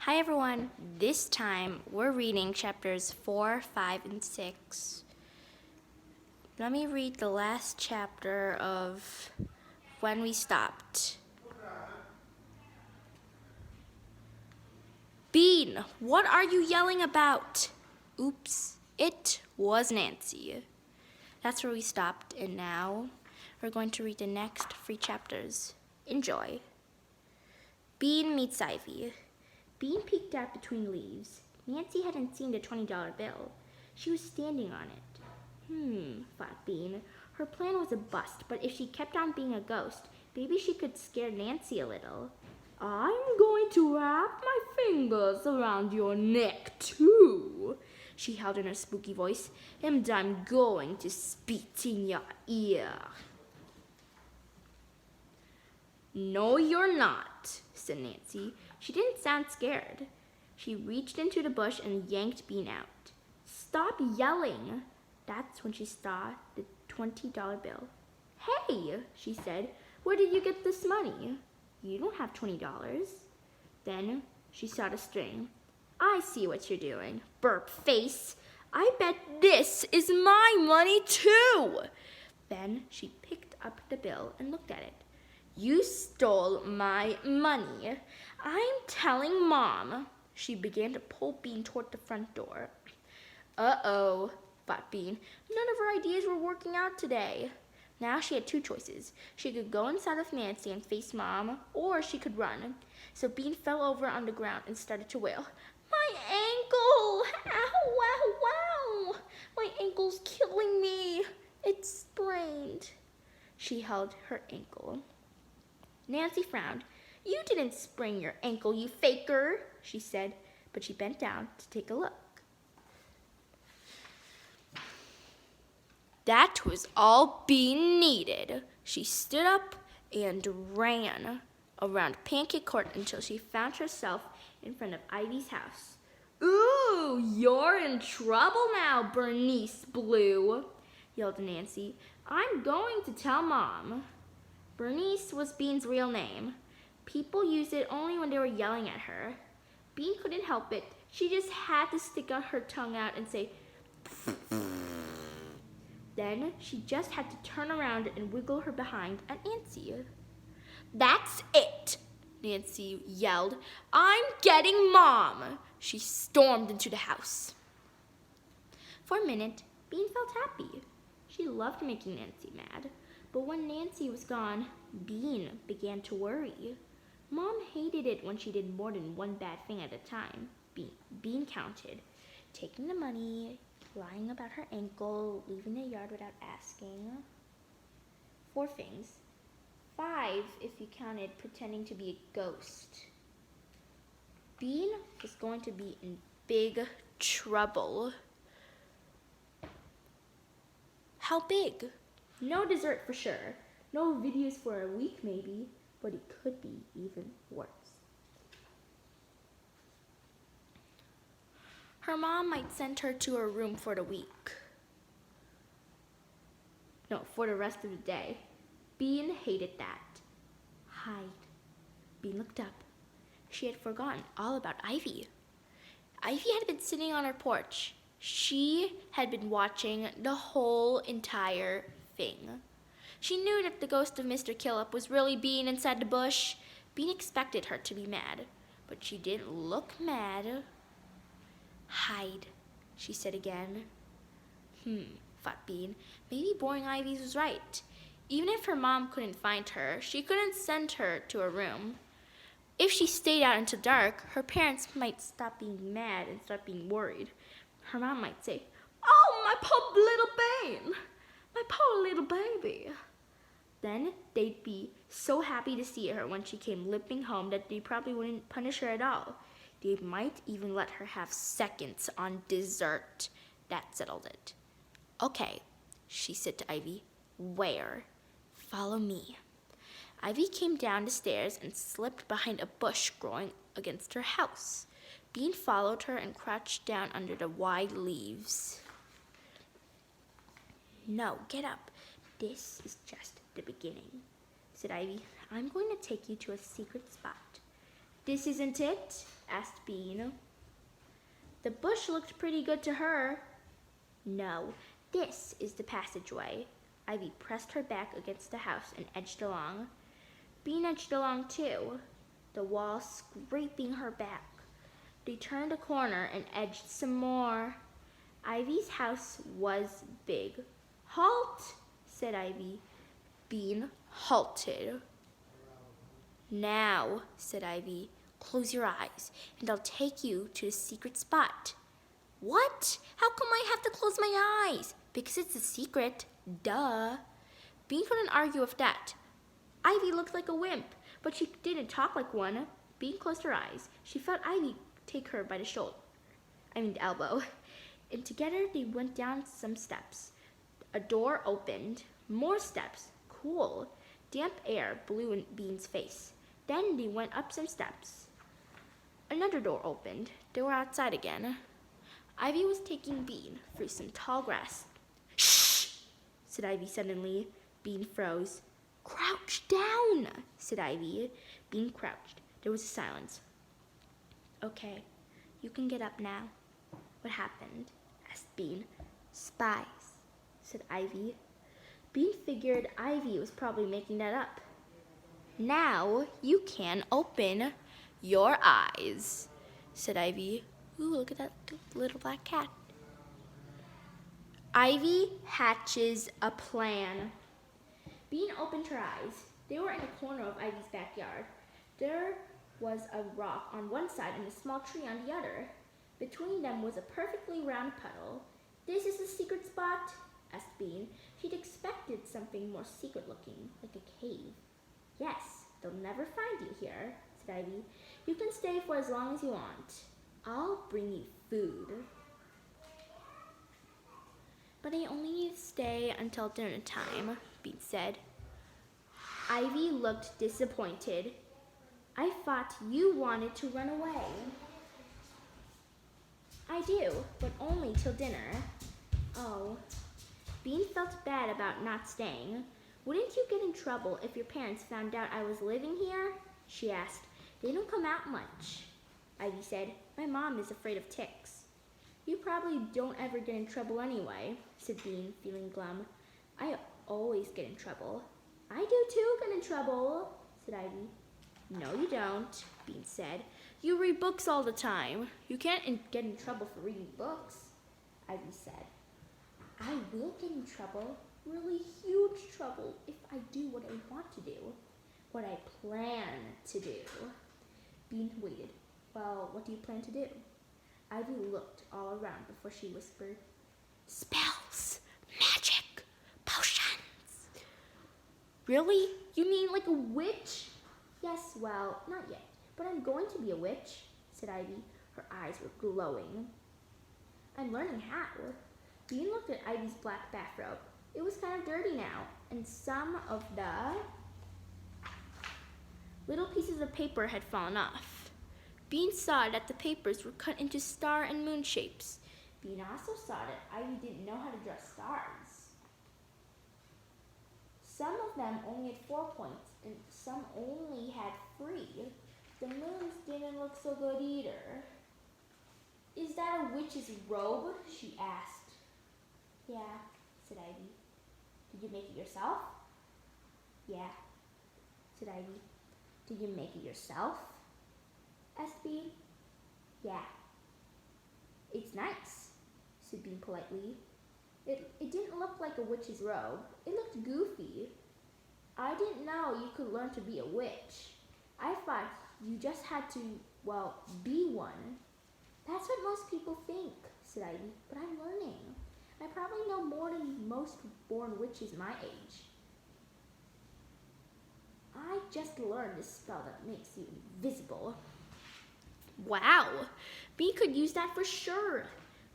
Hi everyone, this time we're reading chapters 4, 5, and 6. Let me read the last chapter of when we stopped. Bean, what are you yelling about? Oops, it was Nancy. That's where we stopped, and now we're going to read the next 3 chapters. Enjoy. Bean meets Ivy. Bean peeked out between leaves. Nancy hadn't seen the $20 bill. She was standing on it. Thought Bean. Her plan was a bust, but if she kept on being a ghost, maybe she could scare Nancy a little. I'm going to wrap my fingers around your neck, too, she held in her spooky voice, and I'm going to spit in your ear. No, you're not, said Nancy. She didn't sound scared. She reached into the bush and yanked Bean out. Stop yelling. That's when she saw the $20 bill. Hey, she said, where did you get this money? You don't have $20. Then she saw the string. I see what you're doing, burp face. I bet this is my money too. Then she picked up the bill and looked at it. You stole my money. I'm telling Mom. She began to pull Bean toward the front door. Uh-oh, thought Bean. None of her ideas were working out today. Now she had 2 choices. She could go inside with Nancy and face Mom, or she could run. So Bean fell over on the ground and started to wail. My ankle! Ow, wow, wow! My ankle's killing me. It's sprained. She held her ankle. Nancy frowned. You didn't sprain your ankle, you faker, she said, but she bent down to take a look. That was all Bean needed. She stood up and ran around Pancake Court until she found herself in front of Ivy's house. Ooh, you're in trouble now, Bernice Blue, yelled Nancy. I'm going to tell Mom. Bernice was Bean's real name. People used it only when they were yelling at her. Bean couldn't help it. She just had to stick out her tongue out and say, Then she just had to turn around and wiggle her behind at Nancy. That's it, Nancy yelled. I'm getting Mom. She stormed into the house. For a minute, Bean felt happy. She loved making Nancy mad. But when Nancy was gone, Bean began to worry. Mom hated it when she did more than one bad thing at a time. Bean counted, taking the money, lying about her ankle, leaving the yard without asking. 4 things. 5 if you counted pretending to be a ghost. Bean was going to be in big trouble. How big? No dessert for sure. No videos for a week maybe, but it could be even worse. Her mom might send her to her room for the week. No, for the rest of the day. Bean hated that. Hide. Bean looked up. She had forgotten all about Ivy. Ivy had been sitting on her porch. She had been watching the whole entire thing. She knew that the ghost of Mr. Killup was really Bean inside the bush. Bean expected her to be mad, but she didn't look mad. Hide, she said again. Thought Bean. Maybe Boring Ivy was right. Even if her mom couldn't find her, she couldn't send her to her room. If she stayed out until dark, her parents might stop being mad and start being worried. Her mom might say, Oh, my poor little Bean! My poor little baby. Then they'd be so happy to see her when she came limping home that they probably wouldn't punish her at all. They might even let her have seconds on dessert. That settled it. Okay, she said to Ivy. Where? Follow me. Ivy came down the stairs and slipped behind a bush growing against her house. Bean followed her and crouched down under the wide leaves. No, get up. This is just the beginning, said Ivy. I'm going to take you to a secret spot. This isn't it? asked Bean. The bush looked pretty good to her. No, this is the passageway. Ivy pressed her back against the house and edged along. Bean edged along too, the wall scraping her back. They turned a corner and edged some more. Ivy's house was big. Halt, said Ivy. Bean halted. Now, said Ivy, close your eyes, and I'll take you to the secret spot. What? How come I have to close my eyes? Because it's a secret. Duh. Bean couldn't argue with that. Ivy looked like a wimp, but she didn't talk like one. Bean closed her eyes. She felt Ivy take her by the the elbow. And together they went down some steps. A door opened. More steps. Cool. Damp air blew in Bean's face. Then they went up some steps. Another door opened. They were outside again. Ivy was taking Bean through some tall grass. Shh, said Ivy suddenly. Bean froze. Crouch down, said Ivy. Bean crouched. There was a silence. Okay, you can get up now. What happened? Asked Bean. Spies, said Ivy. Bean figured Ivy was probably making that up. Now you can open your eyes, said Ivy. Ooh, look at that little black cat. Ivy hatches a plan. Bean opened her eyes. They were in a corner of Ivy's backyard. There was a rock on one side and a small tree on the other. Between them was a perfectly round puddle. This is the secret spot? Asked Bean. She'd expected something more secret-looking, like a cave. Yes, they'll never find you here, said Ivy. You can stay for as long as you want. I'll bring you food. But I only need to stay until dinner time, Bean said. Ivy looked disappointed. I thought you wanted to run away. I do, but only till dinner. Oh. Bean felt bad about not staying. Wouldn't you get in trouble if your parents found out I was living here? She asked. They don't come out much. Ivy said, my mom is afraid of ticks. You probably don't ever get in trouble anyway, said Bean, feeling glum. I always get in trouble. I do too get in trouble, said Ivy. No, you don't, Bean said. You read books all the time. You can't get in trouble for reading books, Ivy said. I will get in trouble, really huge trouble, if I do what I want to do, what I plan to do. Bean waited. Well, what do you plan to do? Ivy looked all around before she whispered, spells, magic, potions. Really? You mean like a witch? Yes, well, not yet, but I'm going to be a witch, said Ivy. Her eyes were glowing. I'm learning how. Bean looked at Ivy's black bathrobe. It was kind of dirty now, and some of the little pieces of paper had fallen off. Bean saw that the papers were cut into star and moon shapes. Bean also saw that Ivy didn't know how to draw stars. Some of them only had 4 points, and some only had 3. The moons didn't look so good either. Is that a witch's robe? She asked. Yeah, said Ivy. Did you make it yourself? Yeah, said Ivy. Did you make it yourself? Asked Bean. Yeah. It's nice, said Bean politely. It didn't look like a witch's robe. It looked goofy. I didn't know you could learn to be a witch. I thought you just had to, well, be one. That's what most people think, said Ivy, but I'm learning. I probably know more than most born witches my age. I just learned this spell that makes you invisible. Wow, Bean could use that for sure.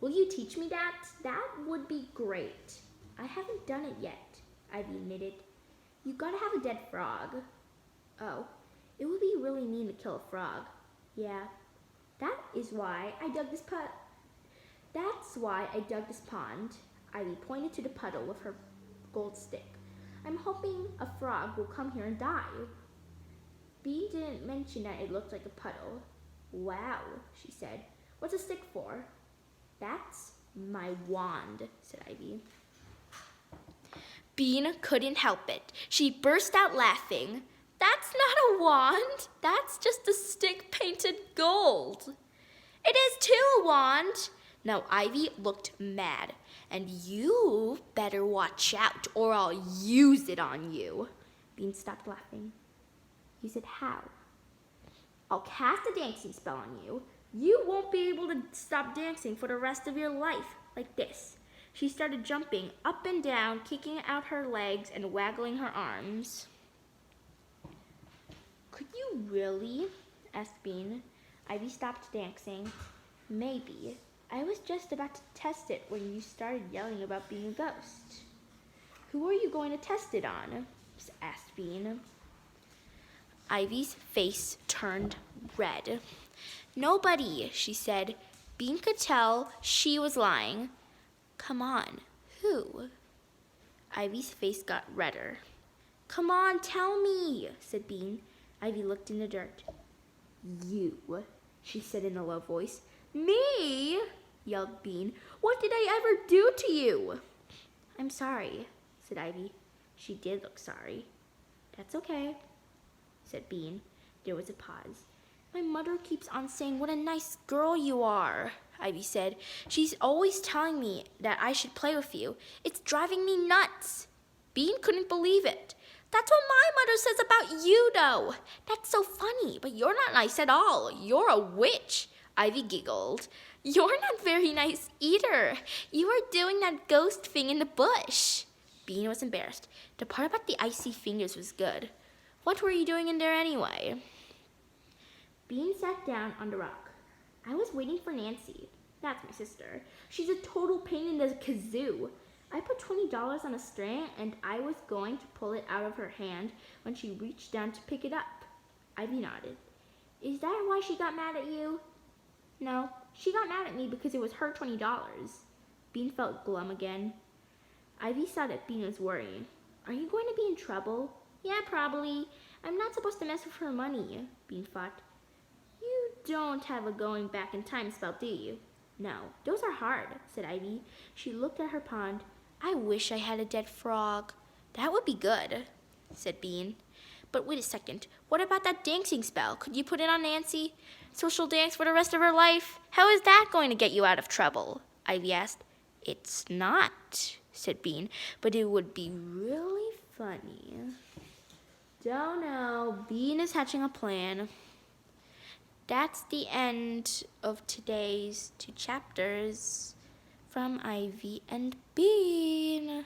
Will you teach me that? That would be great. I haven't done it yet, Ivy admitted. You gotta have a dead frog. Oh, it would be really mean to kill a frog. Yeah, that is why I dug this That's why I dug this pond. Ivy pointed to the puddle with her gold stick. I'm hoping a frog will come here and die. Bean didn't mention that it looked like a puddle. Wow, she said. What's a stick for? That's my wand, said Ivy. Bean couldn't help it. She burst out laughing. That's not a wand. That's just a stick painted gold. It is too, a wand. Now Ivy looked mad. And you better watch out or I'll use it on you. Bean stopped laughing. Use it how? I'll cast a dancing spell on you. You won't be able to stop dancing for the rest of your life, like this. She started jumping up and down, kicking out her legs and waggling her arms. Could you really? Asked Bean. Ivy stopped dancing. Maybe. I was just about to test it when you started yelling about being a ghost. Who are you going to test it on? Asked Bean. Ivy's face turned red. Nobody, she said. Bean could tell she was lying. Come on, who? Ivy's face got redder. Come on, tell me, said Bean. Ivy looked in the dirt. You, she said in a low voice. Me? Yelled Bean. What did I ever do to you? I'm sorry, said Ivy. She did look sorry. That's okay, said Bean. There was a pause. My mother keeps on saying what a nice girl you are, Ivy said. She's always telling me that I should play with you. It's driving me nuts. Bean couldn't believe it. That's what my mother says about you, though. That's so funny, but you're not nice at all. You're a witch. Ivy giggled. You're not very nice either. You were doing that ghost thing in the bush. Bean was embarrassed. The part about the icy fingers was good. What were you doing in there anyway? Bean sat down on the rock. I was waiting for Nancy. That's my sister. She's a total pain in the kazoo. I put $20 on a string and I was going to pull it out of her hand when she reached down to pick it up. Ivy nodded. Is that why she got mad at you? No, she got mad at me because it was her $20. Bean felt glum again. Ivy saw that Bean was worrying. Are you going to be in trouble? Yeah, probably. I'm not supposed to mess with her money, Bean thought. You don't have a going back in time spell, do you? No, those are hard, said Ivy. She looked at her pond. I wish I had a dead frog. That would be good, said Bean. But wait a second. What about that dancing spell? Could you put it on Nancy? So she'll dance for the rest of her life? How is that going to get you out of trouble? Ivy asked. It's not, said Bean, but it would be really funny. Don't know. Bean is hatching a plan. That's the end of today's 2 chapters from Ivy and Bean.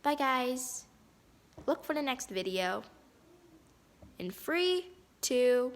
Bye, guys. Look for the next video. In 3, 2,